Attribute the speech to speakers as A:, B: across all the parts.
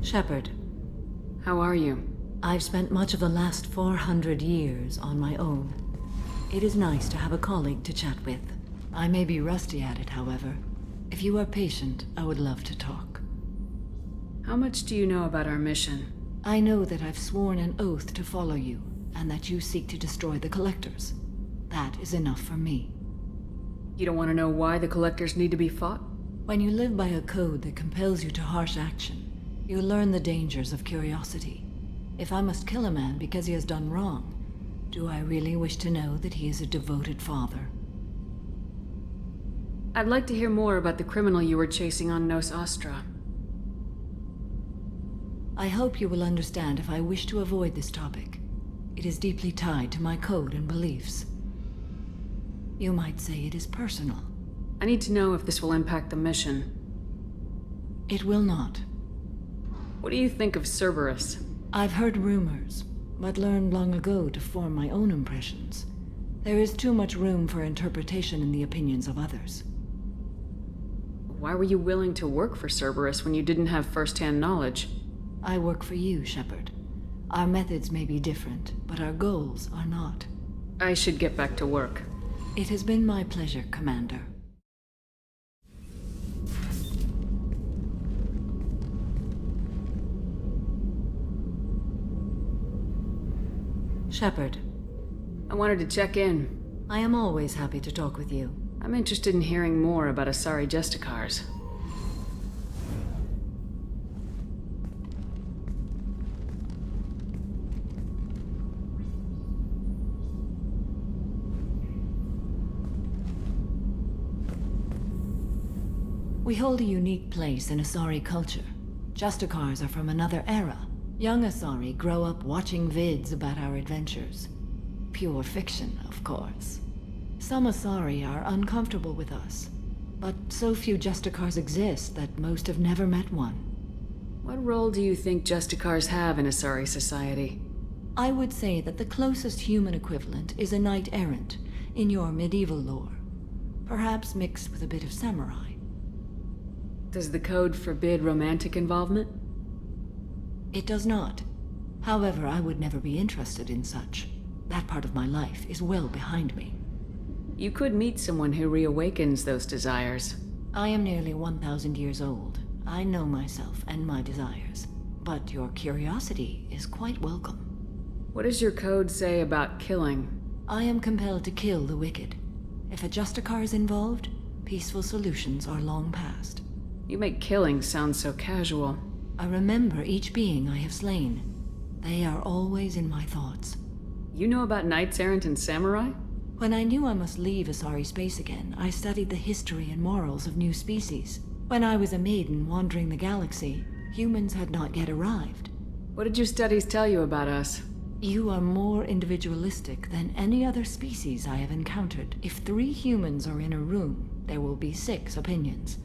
A: Shepard,
B: How are you?
A: I've spent much of the last 400 years on my own. It is nice to have a colleague to chat with. I may be rusty at it, however. If you are patient, I would love to talk.
B: How much do you know about our mission?
A: I know that I've sworn an oath to follow you, and that you seek to destroy the Collectors. That is enough for me.
B: You don't want to know why the Collectors need to be fought?
A: When you live by a code that compels you to harsh action, you learn the dangers of curiosity. If I must kill a man because he has done wrong, do I really wish to know that he is a devoted father?
B: I'd like to hear more about the criminal you were chasing on Nos Astra.
A: I hope you will understand if I wish to avoid this topic. It is deeply tied to my code and beliefs. You might say it is personal.
B: I need to know if this will impact the mission.
A: It will not.
B: What do you think of Cerberus?
A: I've heard rumors, but learned long ago to form my own impressions. There is too much room for interpretation in the opinions of others.
B: Why were you willing to work for Cerberus when you didn't have first-hand knowledge?
A: I work for you, Shepard. Our methods may be different, but our goals are not.
B: I should get back to work.
A: It has been my pleasure, Commander. Shepard,
B: I wanted to check in.
A: I am always happy to talk with you.
B: I'm interested in hearing more about Asari justicars.
A: We hold a unique place in Asari culture. Justicars are from another era. Young Asari grow up watching vids about our adventures. Pure fiction, of course. Some Asari are uncomfortable with us, but so few Justicars exist that most have never met one.
B: What role do you think justicars have in Asari society?
A: I would say that the closest human equivalent is a knight-errant in your medieval lore. Perhaps mixed with a bit of samurai.
B: Does the code forbid romantic involvement?
A: It does not. However, I would never be interested in such. That part of my life is well behind me.
B: You could meet someone who reawakens those desires.
A: I am nearly 1,000 years old. I know myself and my desires. But your curiosity is quite welcome.
B: What does your code say about killing?
A: I am compelled to kill the wicked. If a Justicar is involved, peaceful solutions are long past.
B: You make killing sound so casual.
A: I remember each being I have slain. They are always in my thoughts.
B: You know about knights errant and samurai?
A: When I knew I must leave Asari space again, I studied the history and morals of new species. When I was a maiden wandering the galaxy, humans had not yet arrived.
B: What did your studies tell you about us?
A: You are more individualistic than any other species I have encountered. If 3 humans are in a room, there will be 6 opinions.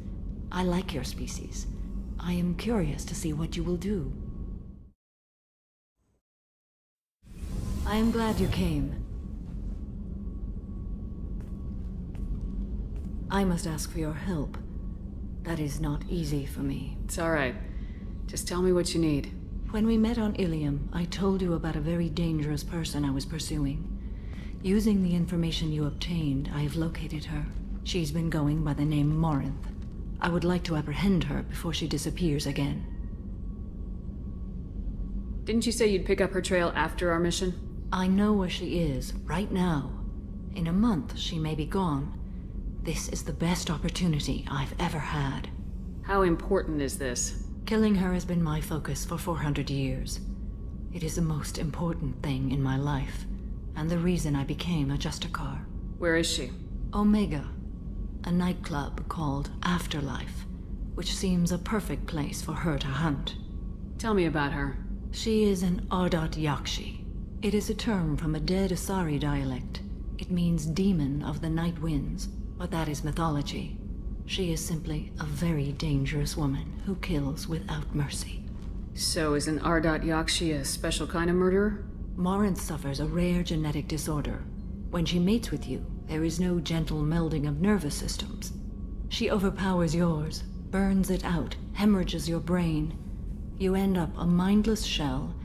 A: I like your species. I am curious to see what you will do. I am glad you came. I must ask for your help. That is not easy for me.
B: It's all right. Just tell me what you need.
A: When we met on Ilium, I told you about a very dangerous person I was pursuing. Using the information you obtained, I have located her. She's been going by the name Morinth. I would like to apprehend her before she disappears again.
B: Didn't you say you'd pick up her trail after our mission?
A: I know where she is, right now. In a month, she may be gone. This is the best opportunity I've ever had.
B: How important is this?
A: Killing her has been my focus for 400 years. It is the most important thing in my life, and the reason I became a Justicar.
B: Where is she?
A: Omega, a nightclub called Afterlife, which seems a perfect place for her to hunt.
B: Tell me about her.
A: She is an Ardat Yakshi. It is a term from a dead Asari dialect. It means demon of the night winds, but that is mythology. She is simply a very dangerous woman who kills without mercy.
B: So is an Ardat Yakshi a special kind of murderer?
A: Morinth suffers a rare genetic disorder. When she mates with you, there is no gentle melding of nervous systems. She overpowers yours, burns it out, hemorrhages your brain. You end up a mindless shell,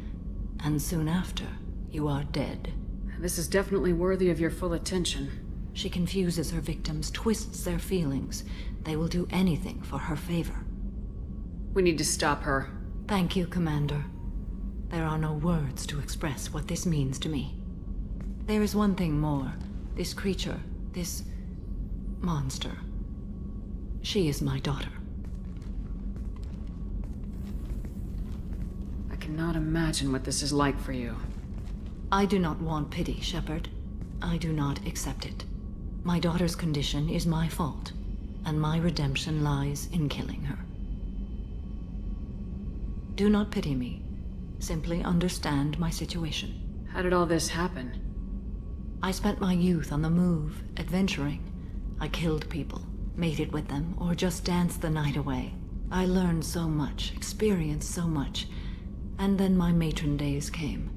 A: and soon after, you are dead.
B: This is definitely worthy of your full attention.
A: She confuses her victims, twists their feelings. They will do anything for her favor.
B: We need to stop her.
A: Thank you, Commander. There are no words to express what this means to me. There is one thing more. This creature, this monster. She is my daughter.
B: I cannot imagine what this is like for you.
A: I do not want pity, Shepard. I do not accept it. My daughter's condition is my fault, and my redemption lies in killing her. Do not pity me. Simply understand my situation.
B: How did all this happen?
A: I spent my youth on the move, adventuring. I killed people, mated with them, or just danced the night away. I learned so much, experienced so much, and then my matron days came.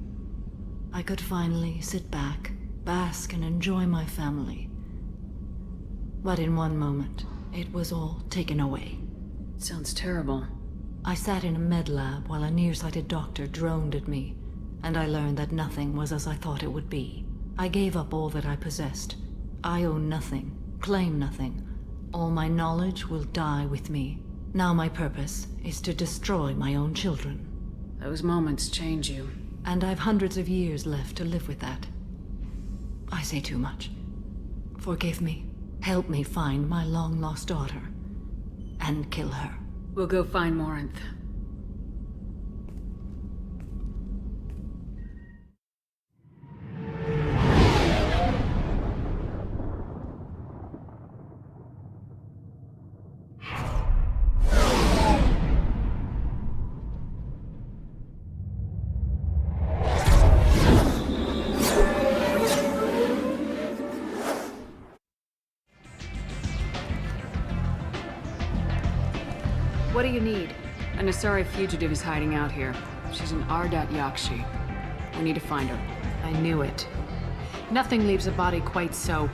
A: I could finally sit back, bask, and enjoy my family. But in one moment, it was all taken away.
B: Sounds terrible.
A: I sat in a med lab while a nearsighted doctor droned at me, and I learned that nothing was as I thought it would be. I gave up all that I possessed. I own nothing, claim nothing. All my knowledge will die with me. Now my purpose is to destroy my own children.
B: Those moments change you.
A: And I've hundreds of years left to live with that. I say too much. Forgive me. Help me find my long-lost daughter. And kill her.
B: We'll go find Morinth. What do you need? An Asari fugitive is hiding out here. She's an Ardat Yakshi. We need to find her.
C: I knew it. Nothing leaves a body quite so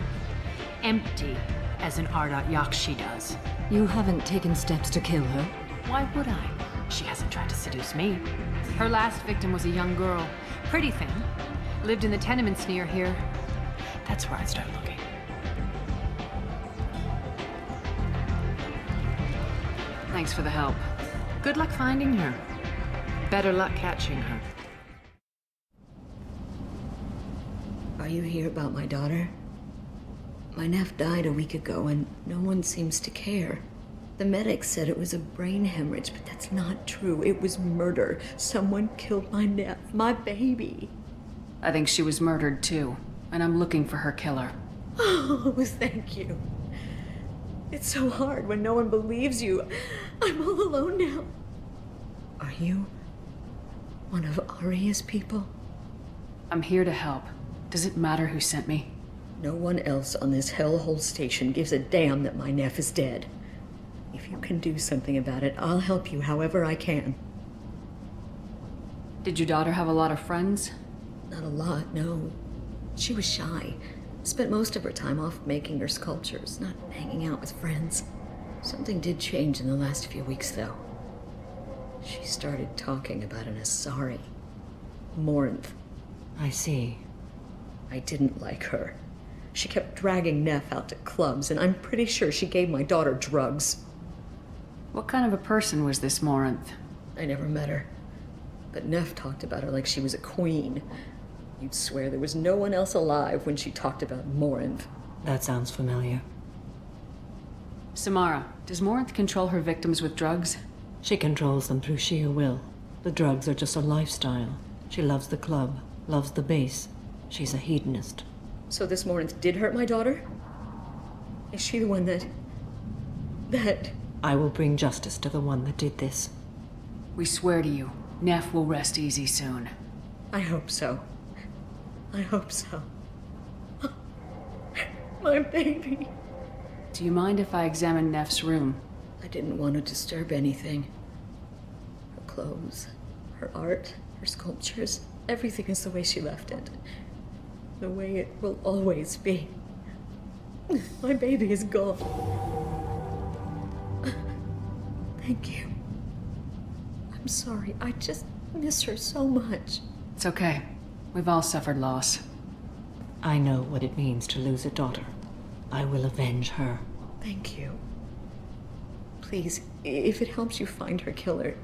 C: empty as an Ardat Yakshi does.
A: You haven't taken steps to kill her?
C: Why would I? She hasn't tried to seduce me. Her last victim was a young girl. Pretty thin. Lived in the tenements near here. That's where I'd start looking.
B: Thanks for the help.
C: Good luck finding her. Better luck catching her.
D: Are you here about my daughter? My nephew died a week ago and no one seems to care. The medics said it was a brain hemorrhage, but that's not true. It was murder. Someone killed my nephew, my baby.
B: I think she was murdered too, and I'm looking for her killer.
D: Oh, thank you. It's so hard when no one believes you. I'm all alone now. Are you one of Aria's people?
B: I'm here to help. Does it matter who sent me?
D: No one else on this hellhole station gives a damn that my nephew is dead. If you can do something about it, I'll help you however I can.
B: Did your daughter have a lot of friends?
D: Not a lot, no. She was shy. Spent most of her time off making her sculptures, not hanging out with friends. Something did change in the last few weeks, though. She started talking about an asari. Morinth.
A: I see.
D: I didn't like her. She kept dragging Neff out to clubs, and I'm pretty sure she gave my daughter drugs.
B: What kind of a person was this Morinth?
D: I never met her. But Neff talked about her like she was a queen. You'd swear there was no one else alive when she talked about Morinth.
A: That sounds familiar.
B: Samara, does Morinth control her victims with drugs?
A: She controls them through sheer will. The drugs are just a lifestyle. She loves the club, loves the base. She's a hedonist.
D: So this Morinth did hurt my daughter? Is she the one that...
A: I will bring justice to the one that did this.
B: We swear to you, Neff will rest easy soon.
D: I hope so. I hope so. My baby.
B: Do you mind if I examine Neff's room?
D: I didn't want to disturb anything. Her clothes, her art, her sculptures, everything is the way she left it. The way it will always be. My baby is gone. Thank you. I'm I'm sorry. I just miss her so much.
B: It's okay. We've all suffered loss.
A: I know what it means to lose a daughter. I will avenge her.
D: Thank you. Please, if it helps you find her killer,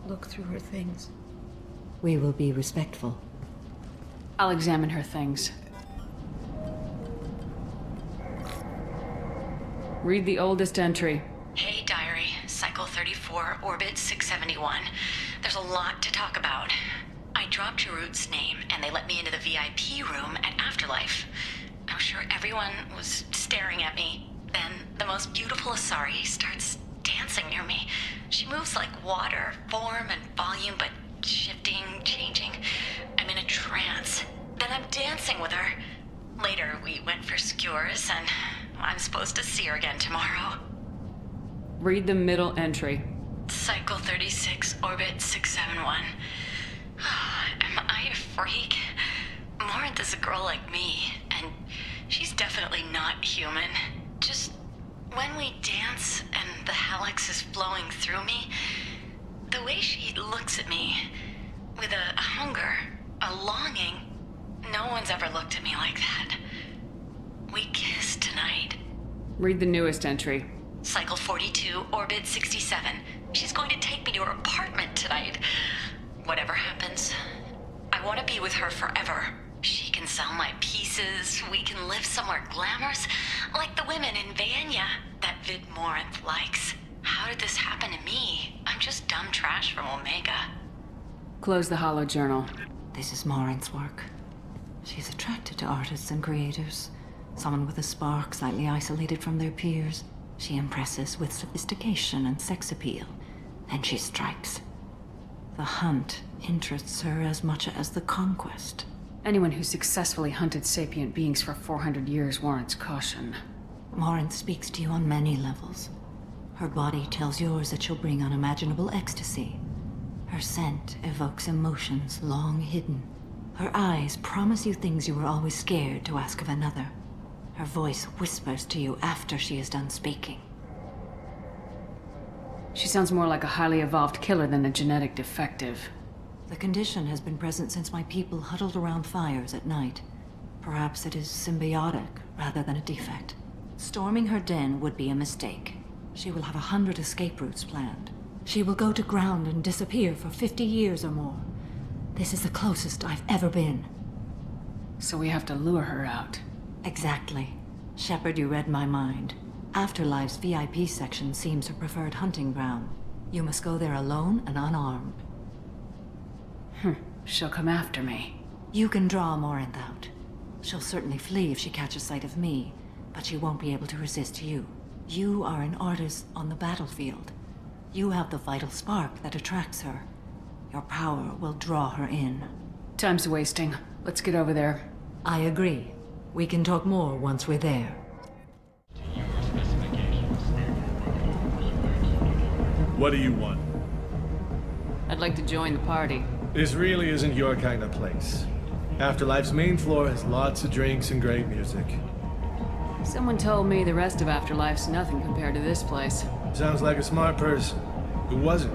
D: look through her things.
A: We will be respectful.
B: I'll examine her things. Read the oldest entry.
E: Hey, Diary. Cycle 34, Orbit 671. There's a lot to talk about. I dropped Jarut's name, and they let me into the VIP room at Afterlife. I'm sure everyone was staring at me. Then, the most beautiful Asari starts dancing near me. She moves like water, form and volume, but shifting, changing. I'm in a trance. Then I'm dancing with her. Later, we went for skewers, and I'm supposed to see her again tomorrow.
B: Read the middle entry.
E: Cycle 36, Orbit 671. Am I a freak? Morinth is a girl like me, and she's definitely not human. Just when we dance and the helix is flowing through me, the way she looks at me, with a hunger, a longing, no one's ever looked at me like that. We kissed tonight.
B: Read the newest entry.
E: Cycle 42, Orbit 67. She's going to take me to her apartment tonight. Whatever happens, I want to be with her forever. She can sell my pieces, we can live somewhere glamorous, like the women in Vanya that Vid Morinth likes. How did this happen to me? I'm just dumb trash from Omega.
B: Close the hollow journal.
A: This is Morinth's work. She's attracted to artists and creators. Someone with a spark, slightly isolated from their peers. She impresses with sophistication and sex appeal. And she strikes. The hunt interests her as much as the conquest.
B: Anyone who successfully hunted sapient beings for 400 years warrants caution.
A: Morinth speaks to you on many levels. Her body tells yours that she'll bring unimaginable ecstasy. Her scent evokes emotions long hidden. Her eyes promise you things you were always scared to ask of another. Her voice whispers to you after she is done speaking.
B: She sounds more like a highly evolved killer than a genetic defective.
A: The condition has been present since my people huddled around fires at night. Perhaps it is symbiotic rather than a defect. Storming her den would be a mistake. She will have 100 escape routes planned. She will go to ground and disappear for 50 years or more. This is the closest I've ever been.
B: So we have to lure her out.
A: Exactly. Shepard, you read my mind. Afterlife's VIP section seems her preferred hunting ground. You must go there alone and unarmed.
B: She'll come after me.
A: You can draw Morinth out. She'll certainly flee if she catches sight of me, but she won't be able to resist you. You are an artist on the battlefield. You have the vital spark that attracts her. Your power will draw her in.
B: Time's wasting. Let's get over there.
A: I agree. We can talk more once we're there.
F: What do you want?
B: I'd like to join the party.
F: This really isn't your kind of place. Afterlife's main floor has lots of drinks and great music.
B: Someone told me the rest of Afterlife's nothing compared to this place.
F: Sounds like a smart person. Who was it?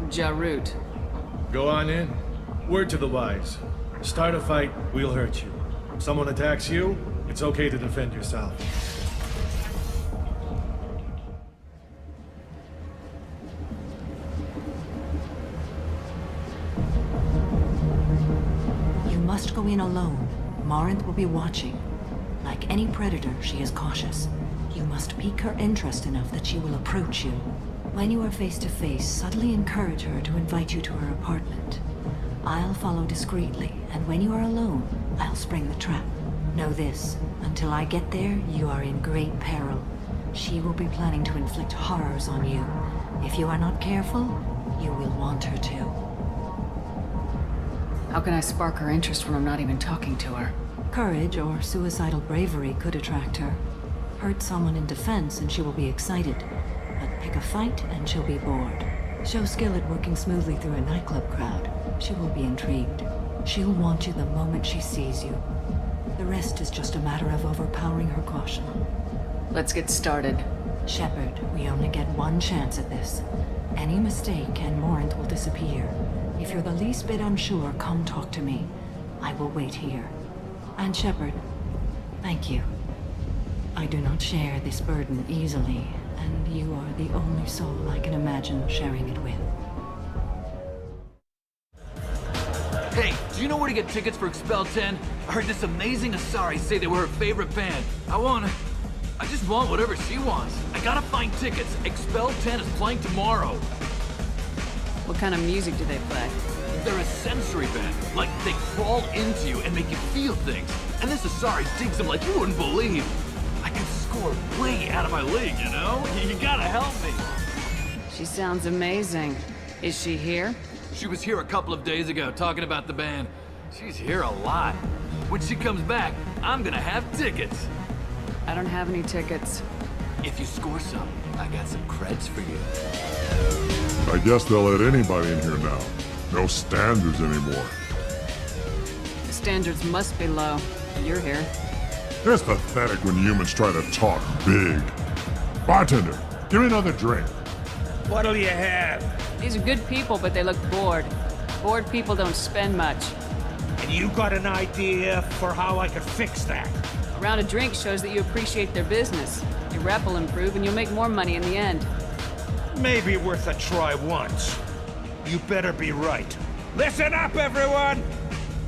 B: Jarut.
F: Go on in. Word to the wise. Start a fight, we'll hurt you. If someone attacks you, it's okay to defend yourself.
A: You must go in alone. Morinth will be watching. Like any predator, she is cautious. You must pique her interest enough that she will approach you. When you are face to face, subtly encourage her to invite you to her apartment. I'll follow discreetly, and when you are alone, I'll spring the trap. Know this, until I get there, you are in great peril. She will be planning to inflict horrors on you. If you are not careful, you will want her to.
B: How can I spark her interest when I'm not even talking to her?
A: Courage or suicidal bravery could attract her. Hurt someone in defense and she will be excited. But pick a fight and she'll be bored. Show skill at working smoothly through a nightclub crowd. She will be intrigued. She'll want you the moment she sees you. The rest is just a matter of overpowering her caution.
B: Let's get started.
A: Shepard, we only get one chance at this. Any mistake and Morant will disappear. If you're the least bit unsure, come talk to me. I will wait here. And Shepard, thank you. I do not share this burden easily, and you are the only soul I can imagine sharing it with.
G: Hey, do you know where to get tickets for Expel 10? I heard this amazing Asari say they were her favorite band. I just want whatever she wants. I gotta find tickets. Expel 10 is playing tomorrow.
B: What kind of music do they play?
G: They're a sensory band. Like, they crawl into you and make you feel things. And this Asari digs them like you wouldn't believe. I could score way out of my league, you know? You gotta help me.
B: She sounds amazing. Is she here?
G: She was here a couple of days ago talking about the band. She's here a lot. When she comes back, I'm gonna have tickets.
B: I don't have any tickets.
G: If you score some, I got some creds for you.
H: I guess they'll let anybody in here now. No standards anymore.
B: The standards must be low. You're here.
H: It's pathetic when humans try to talk big. Bartender, give me another drink.
I: What'll you have?
B: These are good people, but they look bored. Bored people don't spend much.
I: And you got an idea for how I could fix that?
B: A round of drinks shows that you appreciate their business. Your rep will improve and you'll make more money in the end.
I: Maybe worth a try once. You better be right. Listen up, everyone!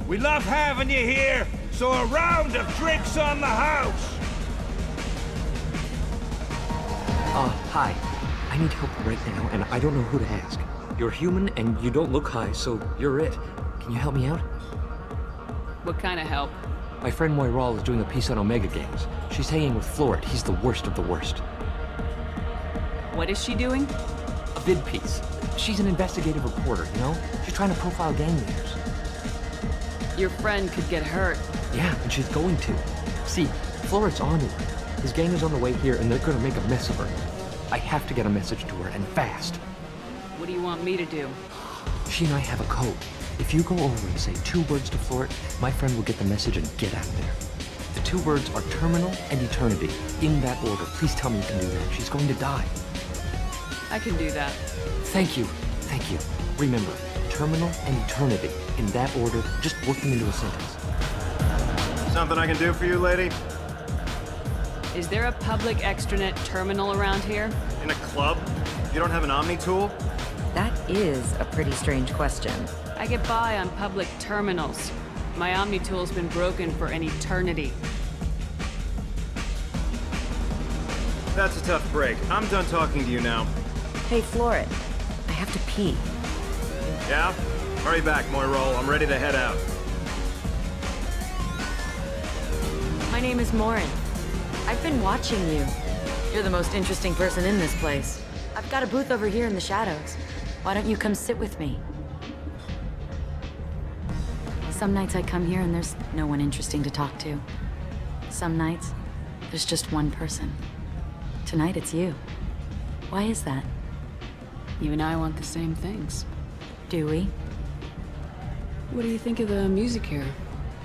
I: We love having you here, so a round of drinks on the house!
J: Hi. I need help right now, and I don't know who to ask. You're human, and you don't look high, so you're it. Can you help me out?
B: What kind of help?
J: My friend Moiral is doing a piece on Omega Games. She's hanging with Floret. He's the worst of the worst.
B: What is she doing?
J: A vid piece. She's an investigative reporter, you know? She's trying to profile gang leaders.
B: Your friend could get hurt.
J: Yeah, and she's going to. See, Floret's onto her. His gang is on the way here, and they're gonna make a mess of her. I have to get a message to her, and fast.
B: What do you want me to do?
J: She and I have a code. If you go over and say 2 words to Floret, my friend will get the message and get out of there. The 2 words are terminal and eternity. In that order. Please tell me you can do that. She's going to die.
B: I can do that.
J: Thank you. Thank you. Remember, terminal and eternity. In that order, just work them into a sentence.
K: Something I can do for you, lady?
B: Is there a public extranet terminal around here?
K: In a club? You don't have an Omni tool?
L: That is a pretty strange question.
B: I get by on public terminals. My Omni tool's been broken for an eternity.
K: That's a tough break. I'm done talking to you now.
L: Hey, Floret. I have to pee.
K: Yeah? Hurry back, Moiral. I'm ready to head out.
L: My name is Morin. I've been watching you. You're the most interesting person in this place. I've got a booth over here in the shadows. Why don't you come sit with me? Some nights I come here and there's no one interesting to talk to. Some nights, there's just one person. Tonight it's you. Why is that?
B: You and I want the same things.
L: Do we?
B: What do you think of the music here?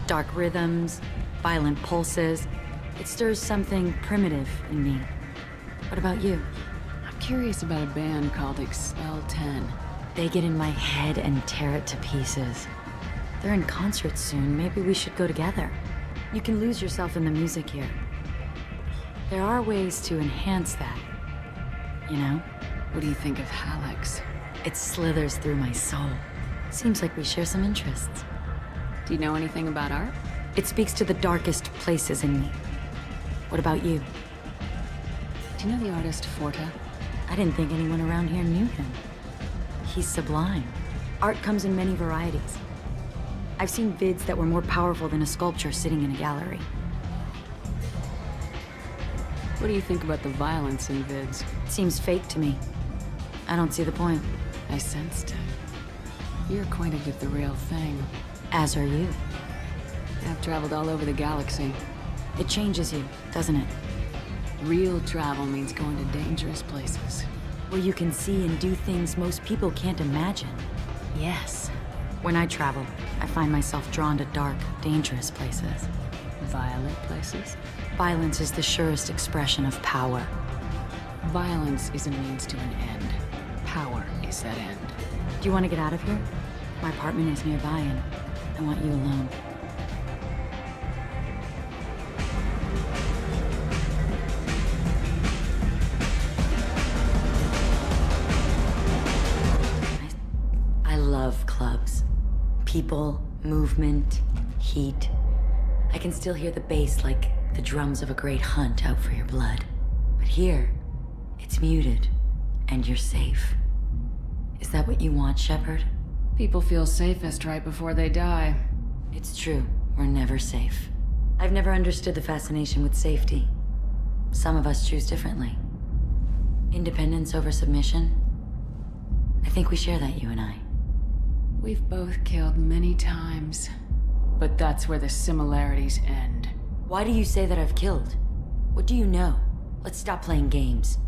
L: Dark rhythms, violent pulses. It stirs something primitive in me. What about you?
B: I'm curious about a band called Expel 10.
L: They get in my head and tear it to pieces. They're in concert soon. Maybe we should go together. You can lose yourself in the music here. There are ways to enhance that. You know?
B: What do you think of Hallex?
L: It slithers through my soul. Seems like we share some interests.
B: Do you know anything about art?
L: It speaks to the darkest places in me. What about you?
B: Do you know the artist Forta?
L: I didn't think anyone around here knew him. He's sublime. Art comes in many varieties. I've seen vids that were more powerful than a sculpture sitting in a gallery.
B: What do you think about the violence in vids?
L: It seems fake to me. I don't see the point.
B: I sensed it. You're acquainted with the real thing.
L: As are you.
B: I've traveled all over the galaxy.
L: It changes you, doesn't it?
B: Real travel means going to dangerous places.
L: Where you can see and do things most people can't imagine. Yes. When I travel, I find myself drawn to dark, dangerous places.
B: Violent places?
L: Violence is the surest expression of power.
B: Violence is a means to an end. Power is that end.
L: Do you want to get out of here? My apartment is nearby and I want you alone. I love clubs. People, movement, heat. I can still hear the bass like the drums of a great hunt out for your blood. But here, it's muted, and you're safe. Is that what you want, Shepard?
B: People feel safest right before they die.
L: It's true. We're never safe. I've never understood the fascination with safety. Some of us choose differently. Independence over submission? I think we share that, you and I.
B: We've both killed many times. But that's where the similarities end.
L: Why do you say that I've killed? What do you know? Let's stop playing games.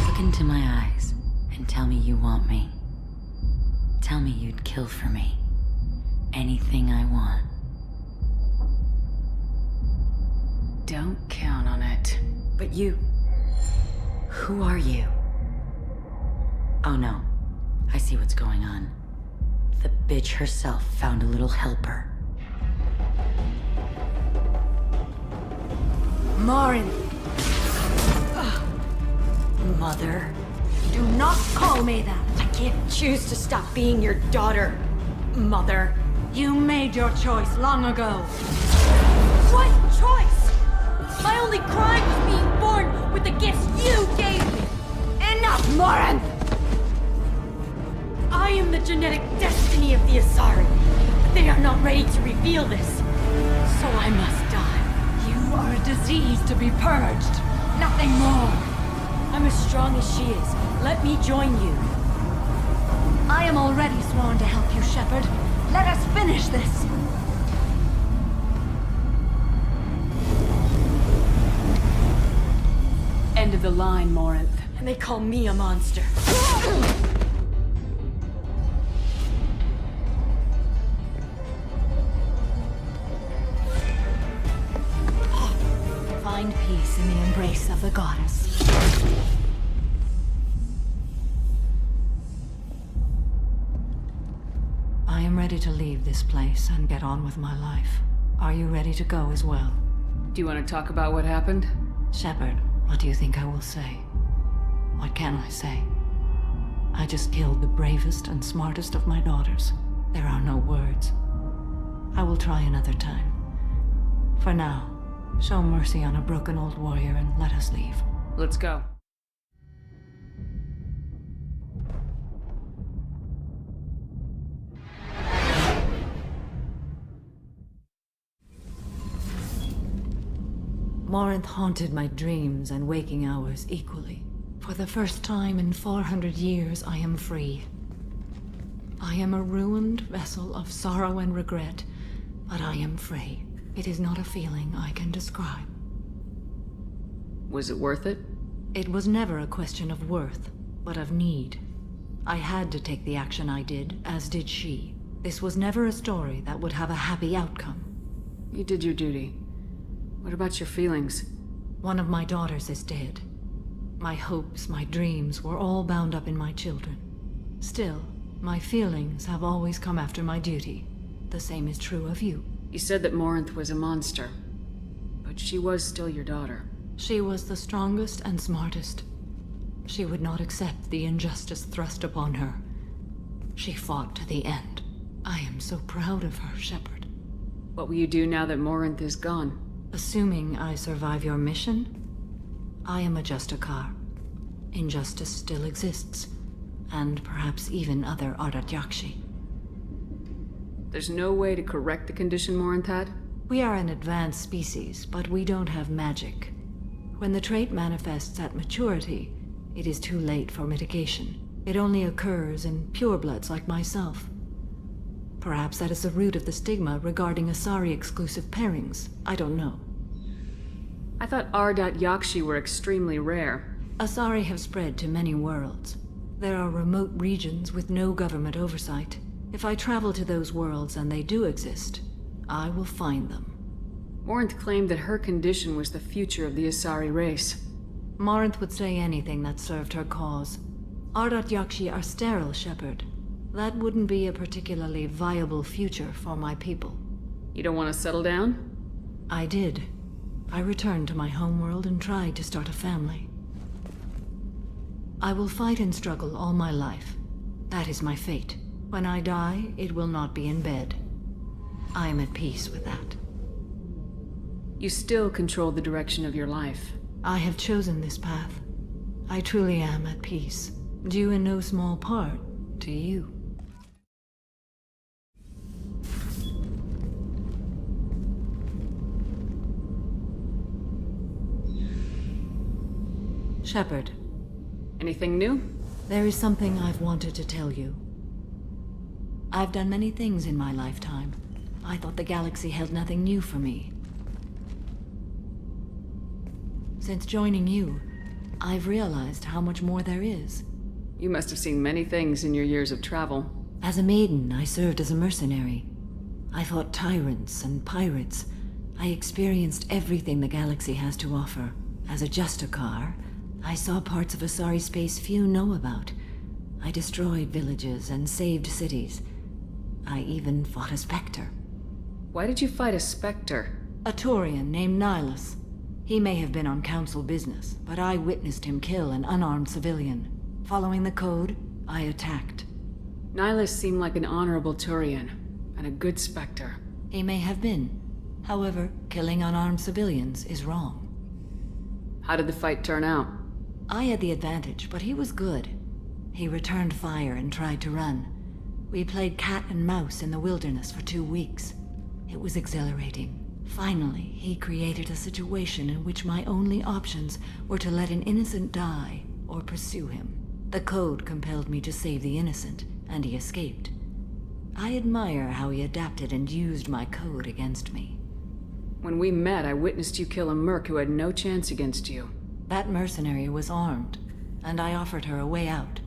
L: Look into my eyes and tell me you want me. Tell me you'd kill for me. Anything I want.
B: Don't count on it.
L: But you... Who are you? Oh no. I see what's going on. The bitch herself found a little helper.
A: Marin!
L: Mother.
A: Do not call me that!
L: I can't choose to stop being your daughter, Mother.
A: You made your choice long ago.
L: What choice? My only crime was being born with the gifts you gave me.
A: Enough, Marin!
L: I am the genetic destiny of the Asari, but they are not ready to reveal this. So I must die.
A: You are a disease to be purged. Nothing more.
L: I'm as strong as she is. Let me join you.
A: I am already sworn to help you, Shepard. Let us finish this.
B: End of the line, Morinth.
L: And they call me a monster.
A: Find peace in the embrace of the goddess. I am ready to leave this place and get on with my life. Are you ready to go as well?
B: Do you want to talk about what happened?
A: Shepard, what do you think I will say? What can I say? I just killed the bravest and smartest of my daughters. There are no words. I will try another time. For now, show mercy on a broken old warrior and let us leave.
B: Let's go.
A: Morinth haunted my dreams and waking hours equally. For the first time in 400 years, I am free. I am a ruined vessel of sorrow and regret, but I am free. It is not a feeling I can describe.
B: Was it worth it?
A: It was never a question of worth, but of need. I had to take the action I did, as did she. This was never a story that would have a happy outcome.
B: You did your duty. What about your feelings?
A: One of my daughters is dead. My hopes, my dreams were all bound up in my children. Still, my feelings have always come after my duty. The same is true of you.
B: You said that Morinth was a monster, but she was still your daughter.
A: She was the strongest and smartest. She would not accept the injustice thrust upon her. She fought to the end. I am so proud of her, Shepard.
B: What will you do now that Morinth is gone?
A: Assuming I survive your mission, I am a justicar. Injustice still exists, and perhaps even other Ardat-Yakshi.
B: There's no way to correct the condition Morinth had?
A: We are an advanced species, but we don't have magic. When the trait manifests at maturity, it is too late for mitigation. It only occurs in purebloods like myself. Perhaps that is the root of the stigma regarding Asari-exclusive pairings. I don't know.
B: I thought Ardat-Yakshi were extremely rare.
A: Asari have spread to many worlds. There are remote regions with no government oversight. If I travel to those worlds and they do exist, I will find them.
B: Morinth claimed that her condition was the future of the Asari race.
A: Morinth would say anything that served her cause. Ardat Yakshi are sterile, Shepard. That wouldn't be a particularly viable future for my people.
B: You don't want to settle down?
A: I did. I returned to my homeworld and tried to start a family. I will fight and struggle all my life. That is my fate. When I die, it will not be in bed. I am at peace with that.
B: You still control the direction of your life.
A: I have chosen this path. I truly am at peace, due in no small part to you. Shepard.
B: Anything new?
A: There is something I've wanted to tell you. I've done many things in my lifetime. I thought the galaxy held nothing new for me. Since joining you, I've realized how much more there is.
B: You must have seen many things in your years of travel.
A: As a maiden, I served as a mercenary. I fought tyrants and pirates. I experienced everything the galaxy has to offer. As a justicar, I saw parts of Asari space few know about. I destroyed villages and saved cities. I even fought a Spectre.
B: Why did you fight a Spectre?
A: A Turian named Nihilus. He may have been on council business, but I witnessed him kill an unarmed civilian. Following the code, I attacked.
B: Nihilus seemed like an honorable Turian, and a good Spectre.
A: He may have been. However, killing unarmed civilians is wrong.
B: How did the fight turn out?
A: I had the advantage, but he was good. He returned fire and tried to run. We played cat and mouse in the wilderness for 2 weeks. It was exhilarating. Finally, he created a situation in which my only options were to let an innocent die or pursue him. The code compelled me to save the innocent, and he escaped. I admire how he adapted and used my code against me.
B: When we met, I witnessed you kill a merc who had no chance against you.
A: That mercenary was armed, and I offered her a way out.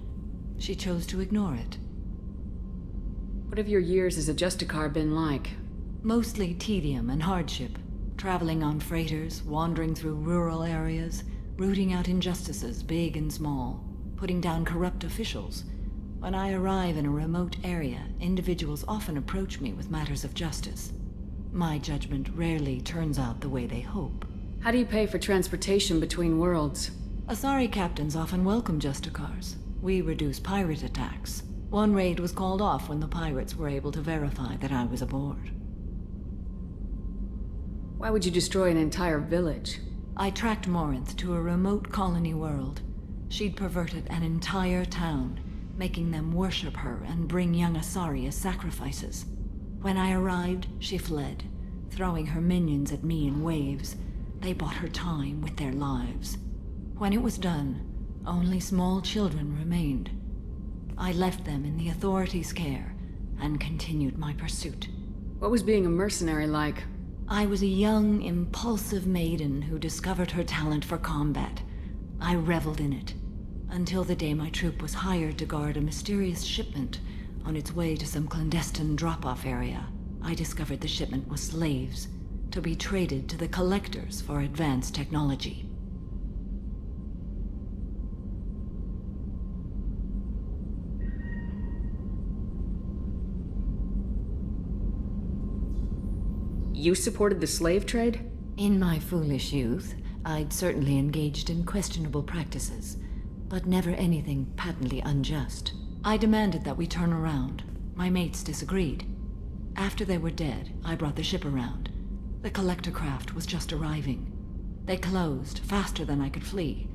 A: She chose to ignore it.
B: What have your years as a justicar been like?
A: Mostly tedium and hardship. Traveling on freighters, wandering through rural areas, rooting out injustices, big and small, putting down corrupt officials. When I arrive in a remote area, individuals often approach me with matters of justice. My judgment rarely turns out the way they hope.
B: How do you pay for transportation between worlds?
A: Asari captains often welcome justicars. We reduce pirate attacks. One raid was called off when the pirates were able to verify that I was aboard.
B: Why would you destroy an entire village?
A: I tracked Morinth to a remote colony world. She'd perverted an entire town, making them worship her and bring young Asari as sacrifices. When I arrived, she fled, throwing her minions at me in waves. They bought her time with their lives. When it was done, only small children remained. I left them in the authorities' care and continued my pursuit.
B: What was being a mercenary like?
A: I was a young, impulsive maiden who discovered her talent for combat. I reveled in it, until the day my troop was hired to guard a mysterious shipment on its way to some clandestine drop-off area. I discovered the shipment was slaves, to be traded to the collectors for advanced technology.
B: You supported the slave trade?
A: In my foolish youth, I'd certainly engaged in questionable practices, but never anything patently unjust. I demanded that we turn around. My mates disagreed. After they were dead, I brought the ship around. The collector craft was just arriving. They closed faster than I could flee.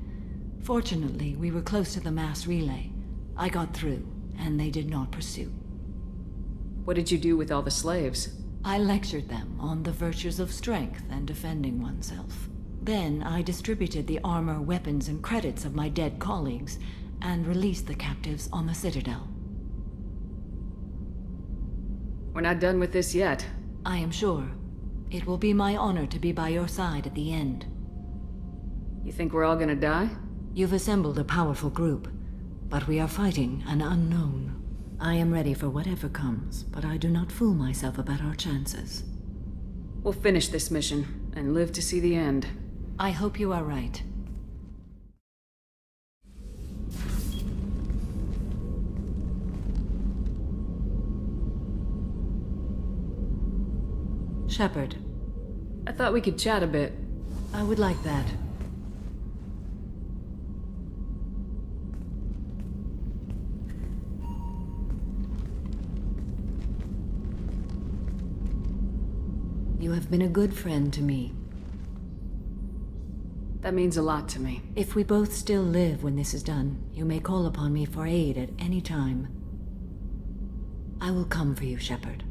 A: Fortunately, we were close to the mass relay. I got through, and they did not pursue.
B: What did you do with all the slaves?
A: I lectured them on the virtues of strength and defending oneself. Then I distributed the armor, weapons, and credits of my dead colleagues, and released the captives on the Citadel.
B: We're not done with this yet.
A: I am sure. It will be my honor to be by your side at the end.
B: You think we're all gonna die?
A: You've assembled a powerful group, but we are fighting an unknown. I am ready for whatever comes, but I do not fool myself about our chances.
B: We'll finish this mission, and live to see the end.
A: I hope you are right. Shepard.
B: I thought we could chat a bit.
A: I would like that. You have been a good friend to me.
B: That means a lot to me.
A: If we both still live when this is done, you may call upon me for aid at any time. I will come for you, Shepard.